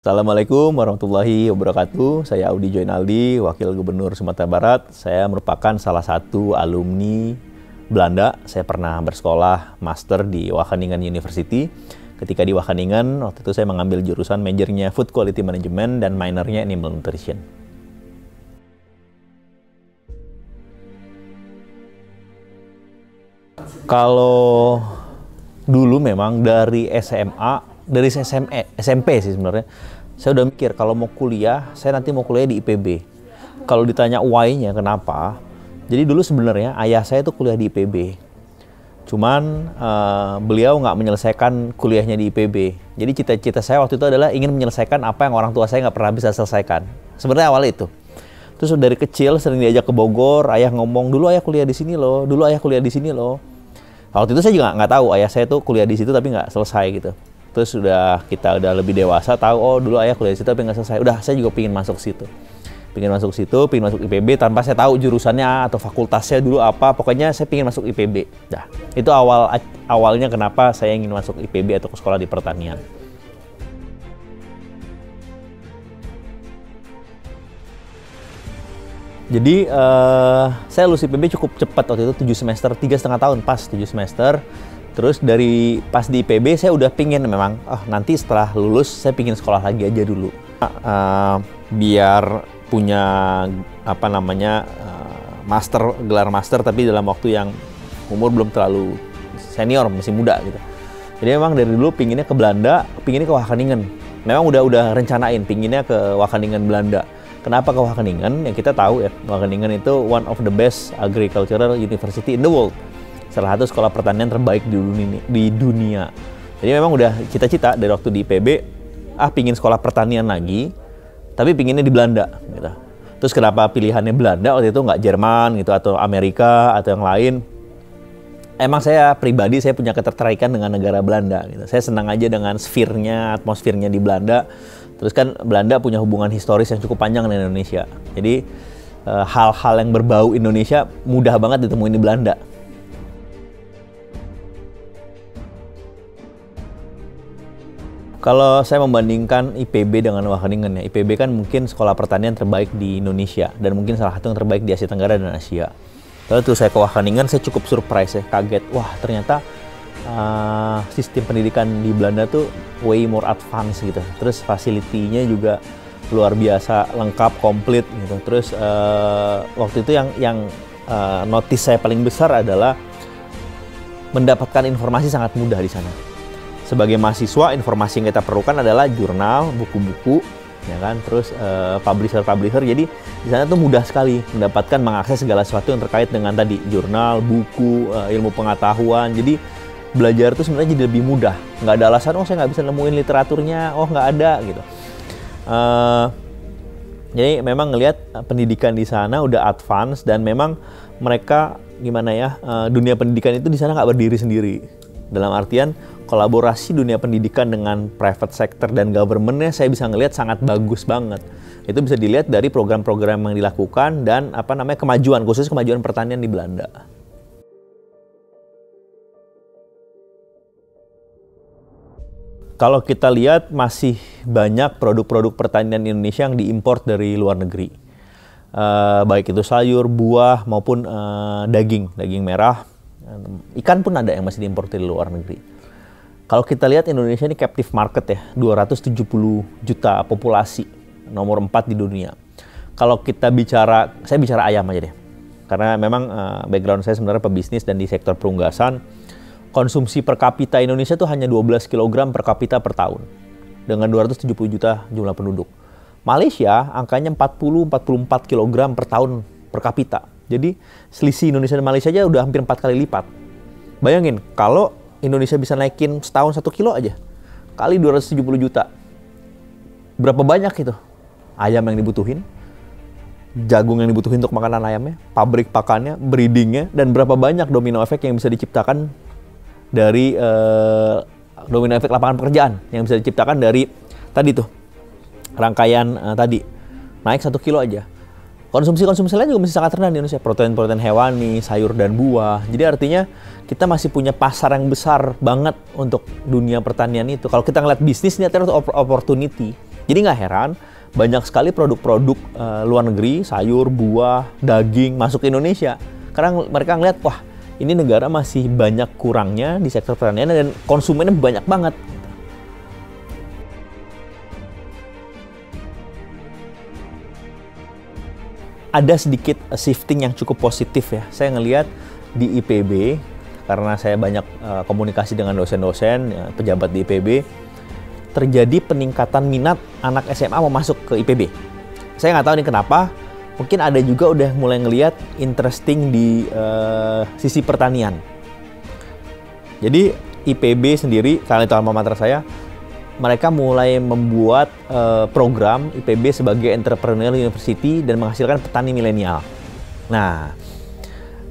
Assalamualaikum warahmatullahi wabarakatuh. Saya Audi Joinaldi, Wakil Gubernur Sumatera Barat. Saya merupakan salah satu alumni Belanda. Saya pernah bersekolah master di Wageningen University. Ketika di Wageningen, waktu itu saya mengambil jurusan majornya Food Quality Management dan minornya Animal Nutrition. Kalau dulu memang dari SMP sih sebenarnya, saya udah mikir kalau mau kuliah, saya nanti mau kuliah di IPB. Kalau ditanya why-nya kenapa, jadi dulu sebenarnya ayah saya tuh kuliah di IPB. Cuman beliau nggak menyelesaikan kuliahnya di IPB. Jadi cita-cita saya waktu itu adalah ingin menyelesaikan apa yang orang tua saya nggak pernah bisa selesaikan. Sebenarnya awalnya itu. Terus dari kecil sering diajak ke Bogor, ayah ngomong, dulu ayah kuliah di sini loh, dulu ayah kuliah di sini loh. Waktu itu saya juga nggak tahu ayah saya tuh kuliah di situ tapi nggak selesai gitu. Terus kita udah lebih dewasa tahu, oh dulu ayah kuliah di situ tapi nggak selesai. Udah, saya juga pingin masuk situ. Pingin masuk IPB tanpa saya tahu jurusannya atau fakultasnya dulu apa. Pokoknya saya pingin masuk IPB. Nah, itu awalnya kenapa saya ingin masuk IPB atau ke sekolah di pertanian. Jadi saya lulus IPB cukup cepat waktu itu 7 semester, 3,5 tahun pas 7 semester. Terus dari pas di IPB saya udah pingin memang, nanti setelah lulus saya pingin sekolah lagi aja dulu. Biar punya gelar master tapi dalam waktu yang umur belum terlalu senior, masih muda gitu. Jadi memang dari dulu pinginnya ke Belanda, pinginnya ke Wageningen. Memang udah rencanain pinginnya ke Wageningen Belanda. Kenapa ke Wageningen? Yang kita tahu ya, Wageningen itu one of the best agricultural university in the world. Salah satu sekolah pertanian terbaik di dunia. Jadi memang udah cita-cita dari waktu di IPB, pingin sekolah pertanian lagi, tapi pinginnya di Belanda. Gitu. Terus kenapa pilihannya Belanda waktu itu nggak Jerman gitu atau Amerika atau yang lain? Emang saya pribadi saya punya ketertarikan dengan negara Belanda. Gitu. Saya senang aja dengan atmosfernya di Belanda. Terus kan Belanda punya hubungan historis yang cukup panjang dengan Indonesia. Jadi hal-hal yang berbau Indonesia mudah banget ditemuin di Belanda. Kalau saya membandingkan IPB dengan Wageningen ya, IPB kan mungkin sekolah pertanian terbaik di Indonesia dan mungkin salah satu yang terbaik di Asia Tenggara dan Asia. Lalu tuh saya ke Wageningen, saya cukup surprise ya, kaget. Wah ternyata sistem pendidikan di Belanda tuh way more advance gitu. Terus fasilitinya juga luar biasa, lengkap, komplit gitu. Terus waktu itu yang notice saya paling besar adalah mendapatkan informasi sangat mudah di sana. Sebagai mahasiswa, informasi yang kita perlukan adalah jurnal, buku-buku, ya kan, terus publisher. Jadi di sana tuh mudah sekali mengakses segala sesuatu yang terkait dengan tadi jurnal, buku, ilmu pengetahuan. Jadi belajar tuh sebenarnya jadi lebih mudah. Nggak ada alasan, saya nggak bisa nemuin literaturnya, nggak ada gitu. Jadi memang ngelihat pendidikan di sana udah advance dan memang mereka dunia pendidikan itu di sana nggak berdiri sendiri. Dalam artian kolaborasi dunia pendidikan dengan private sector dan government-nya saya bisa ngelihat sangat bagus banget. Itu bisa dilihat dari program-program yang dilakukan dan kemajuan, khusus kemajuan pertanian di Belanda. Kalau kita lihat masih banyak produk-produk pertanian Indonesia yang diimpor dari luar negeri. Baik itu sayur, buah maupun daging merah. Ikan pun ada yang masih diimpor dari luar negeri. Kalau kita lihat Indonesia ini captive market ya, 270 juta populasi, nomor 4 di dunia. Kalau kita saya bicara ayam aja deh. Karena memang background saya sebenarnya pebisnis dan di sektor perunggasan. Konsumsi per kapita Indonesia tuh hanya 12 kg per kapita per tahun. Dengan 270 juta jumlah penduduk. Malaysia angkanya 40-44 kg per tahun per kapita. Jadi selisih Indonesia dan Malaysia aja udah hampir 4 kali lipat. Bayangin, kalau Indonesia bisa naikin setahun 1 kilo aja, kali 270 juta. Berapa banyak itu? Ayam yang dibutuhin, jagung yang dibutuhin untuk makanan ayamnya, pabrik pakannya, breedingnya, dan berapa banyak domino efek yang bisa diciptakan dari domino efek lapangan pekerjaan yang bisa diciptakan dari tadi tuh, rangkaian tadi, naik 1 kilo aja. Konsumsi lain juga masih sangat rendah di Indonesia. Protein hewani, sayur dan buah. Jadi artinya kita masih punya pasar yang besar banget untuk dunia pertanian itu. Kalau kita ngeliat bisnis, ini artinya opportunity. Jadi nggak heran banyak sekali produk-produk luar negeri, sayur, buah, daging masuk ke Indonesia. Karena mereka ngeliat, wah ini negara masih banyak kurangnya di sektor pertanian dan konsumennya banyak banget. Ada sedikit shifting yang cukup positif ya. Saya ngelihat di IPB, karena saya banyak komunikasi dengan dosen-dosen, pejabat di IPB, terjadi peningkatan minat anak SMA mau masuk ke IPB. Saya nggak tahu nih kenapa, mungkin ada juga udah mulai ngelihat interesting di sisi pertanian. Jadi IPB sendiri, karena itu alma mater saya, mereka mulai membuat program IPB sebagai entrepreneurial university dan menghasilkan petani milenial. Nah,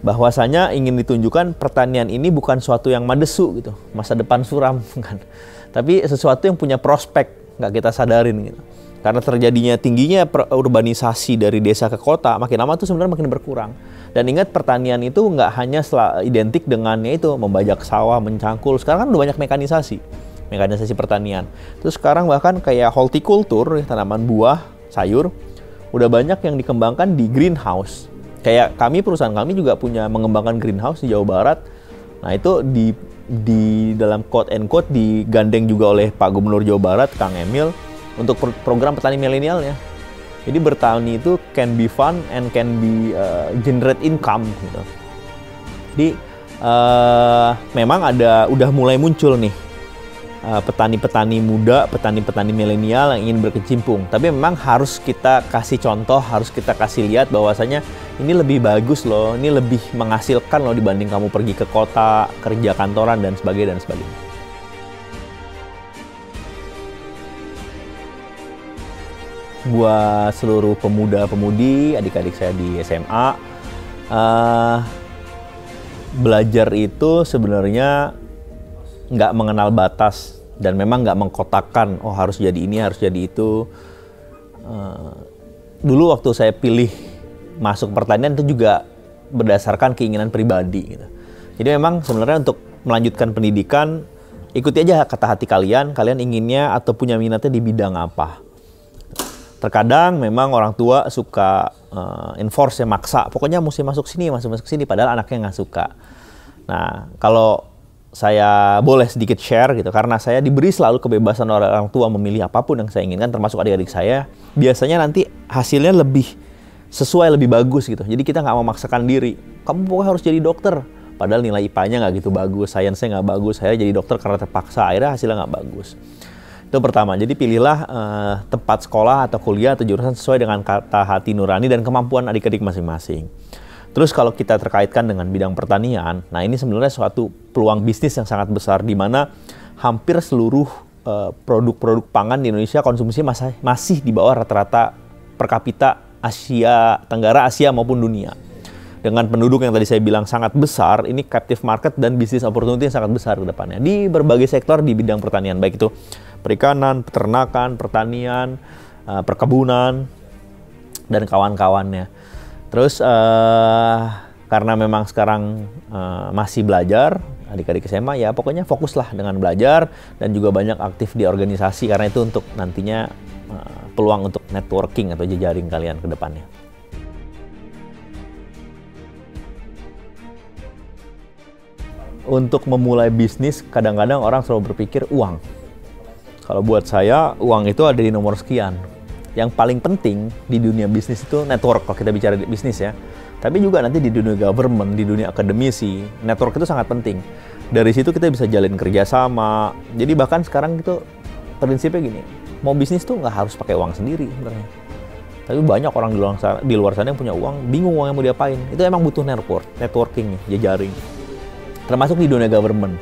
bahwasanya ingin ditunjukkan pertanian ini bukan suatu yang madesu gitu, masa depan suram kan. Tapi sesuatu yang punya prospek, nggak kita sadarin gitu. Karena terjadinya tingginya urbanisasi dari desa ke kota, makin lama tuh sebenarnya makin berkurang. Dan ingat pertanian itu nggak hanya identik dengannya itu membajak sawah, mencangkul. Sekarang kan udah banyak mekanisasi pertanian. Terus sekarang bahkan kayak hortikultur, tanaman buah, sayur, udah banyak yang dikembangkan di greenhouse. Kayak perusahaan kami juga punya mengembangkan greenhouse di Jawa Barat. Nah itu di dalam quote and quote digandeng juga oleh Pak Gubernur Jawa Barat, Kang Emil, untuk program petani milenialnya. Jadi bertani itu can be fun and can be generate income gitu. Jadi memang udah mulai muncul nih petani-petani muda, petani-petani milenial yang ingin berkecimpung. Tapi memang harus kita kasih contoh, harus kita kasih lihat bahwasanya ini lebih bagus loh, ini lebih menghasilkan loh dibanding kamu pergi ke kota, kerja kantoran dan sebagainya. Buat seluruh pemuda-pemudi, adik-adik saya di SMA, belajar itu sebenarnya nggak mengenal batas dan memang nggak mengkotakkan, oh harus jadi ini, harus jadi itu. Dulu waktu saya pilih masuk pertanian itu juga berdasarkan keinginan pribadi gitu. Jadi memang sebenarnya untuk melanjutkan pendidikan, ikuti aja kata hati kalian inginnya atau punya minatnya di bidang apa. Terkadang memang orang tua suka enforce ya, maksa, pokoknya mesti masuk sini, padahal anaknya nggak suka. Nah, kalau saya boleh sedikit share gitu, karena saya diberi selalu kebebasan orang tua memilih apapun yang saya inginkan, termasuk adik-adik saya, biasanya nanti hasilnya lebih sesuai, lebih bagus gitu. Jadi kita nggak memaksakan diri, kamu pokoknya harus jadi dokter, padahal nilai IPA-nya nggak gitu bagus, sainsnya nggak bagus, saya jadi dokter karena terpaksa, akhirnya hasilnya nggak bagus. Itu pertama, jadi pilihlah tempat sekolah atau kuliah atau jurusan sesuai dengan kata hati nurani dan kemampuan adik-adik masing-masing. Terus kalau kita terkaitkan dengan bidang pertanian, nah ini sebenarnya suatu peluang bisnis yang sangat besar di mana hampir seluruh produk-produk pangan di Indonesia konsumsi masih di bawah rata-rata per kapita Asia Tenggara, Asia maupun dunia. Dengan penduduk yang tadi saya bilang sangat besar, ini captive market dan bisnis opportunity yang sangat besar ke depannya di berbagai sektor di bidang pertanian, baik itu perikanan, peternakan, pertanian, perkebunan, dan kawan-kawannya. Terus karena memang sekarang masih belajar, adik-adik SMA, ya pokoknya fokuslah dengan belajar dan juga banyak aktif di organisasi, karena itu untuk nantinya peluang untuk networking atau jejaring kalian ke depannya. Untuk memulai bisnis, kadang-kadang orang selalu berpikir uang. Kalau buat saya, uang itu ada di nomor sekian. Yang paling penting di dunia bisnis itu network, kalau kita bicara bisnis ya. Tapi juga nanti di dunia government, di dunia akademisi, network itu sangat penting. Dari situ kita bisa jalin kerjasama. Jadi bahkan sekarang itu prinsipnya gini, mau bisnis tuh nggak harus pakai uang sendiri sebenarnya. Tapi banyak orang di luar sana yang punya uang, bingung uangnya mau diapain. Itu emang butuh networking, jejaring. Termasuk di dunia government.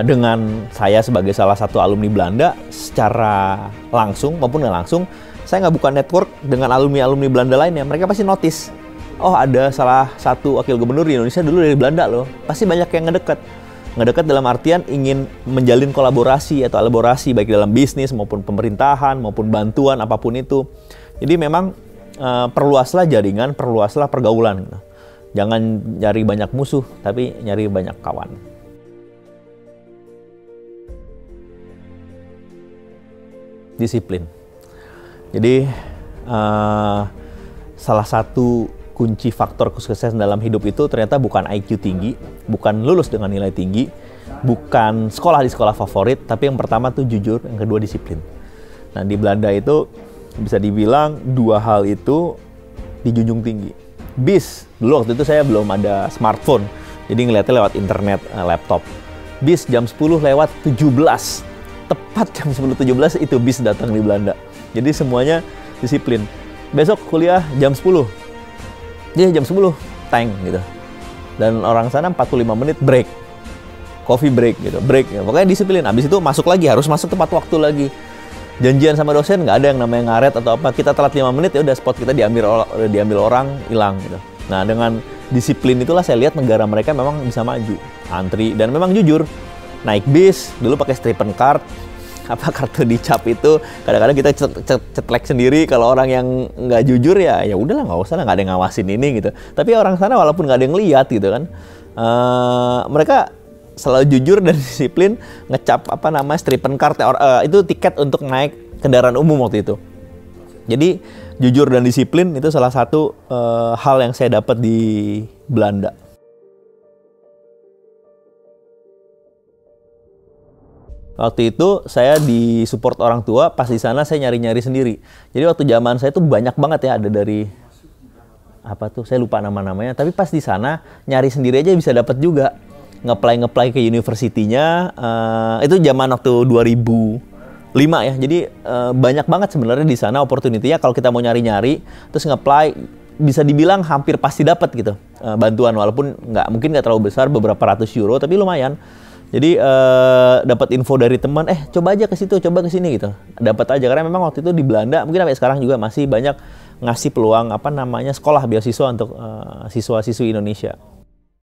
Dengan saya sebagai salah satu alumni Belanda, secara langsung maupun nggak langsung, saya nggak buka network dengan alumni-alumni Belanda lainnya. Mereka pasti notice, oh ada salah satu wakil gubernur di Indonesia dulu dari Belanda loh. Pasti banyak yang ngedekat dalam artian ingin menjalin kolaborasi atau elaborasi, baik dalam bisnis maupun pemerintahan maupun bantuan apapun itu. Jadi memang perluaslah jaringan, perluaslah pergaulan. Jangan nyari banyak musuh, tapi nyari banyak kawan. Disiplin. Jadi salah satu kunci faktor kesuksesan dalam hidup itu ternyata bukan IQ tinggi, bukan lulus dengan nilai tinggi, bukan sekolah di sekolah favorit, tapi yang pertama tuh jujur, yang kedua disiplin. Nah, di Belanda itu bisa dibilang dua hal itu dijunjung tinggi. Bis, dulu waktu itu saya belum ada smartphone, jadi ngeliatnya lewat internet, laptop. Bis jam 10 lewat 17, tepat jam 10.17 itu bis datang di Belanda. Jadi semuanya disiplin. Besok kuliah jam 10, dia jam 10, tank gitu. Dan orang sana 45 menit break, coffee break gitu, break. Ya. Pokoknya disiplin. Habis itu masuk lagi, harus masuk tepat waktu lagi. Janjian sama dosen nggak ada yang namanya ngaret atau apa. Kita telat 5 menit ya udah spot kita diambil orang, hilang gitu. Nah, dengan disiplin itulah saya lihat negara mereka memang bisa maju, antri dan memang jujur. Naik bis dulu pakai stripen card, apa kartu dicap itu kadang-kadang kita cetlek sendiri. Kalau orang yang nggak jujur ya udahlah, nggak usah lah, nggak ada yang ngawasin ini gitu. Tapi orang sana walaupun nggak ada yang lihat gitu kan, mereka selalu jujur dan disiplin ngecap apa namanya stripen card itu tiket untuk naik kendaraan umum waktu itu. Jadi jujur dan disiplin itu salah satu hal yang saya dapat di Belanda. Waktu itu saya disupport orang tua, pas di sana saya nyari-nyari sendiri. Jadi waktu zaman saya tuh banyak banget ya, ada dari apa tuh, saya lupa nama-namanya. Tapi pas di sana nyari sendiri aja bisa dapat juga. Nge-apply ke universitinya, itu zaman waktu 2005 ya. Jadi banyak banget sebenarnya di sana opportunity-nya kalau kita mau nyari-nyari, terus nge-apply bisa dibilang hampir pasti dapat gitu bantuan, walaupun mungkin nggak terlalu besar, beberapa ratus euro, tapi lumayan. Jadi dapat info dari teman, coba aja ke situ, coba ke sini gitu. Dapat aja karena memang waktu itu di Belanda, mungkin sampai sekarang juga masih banyak ngasih peluang sekolah beasiswa untuk siswa-siswi Indonesia.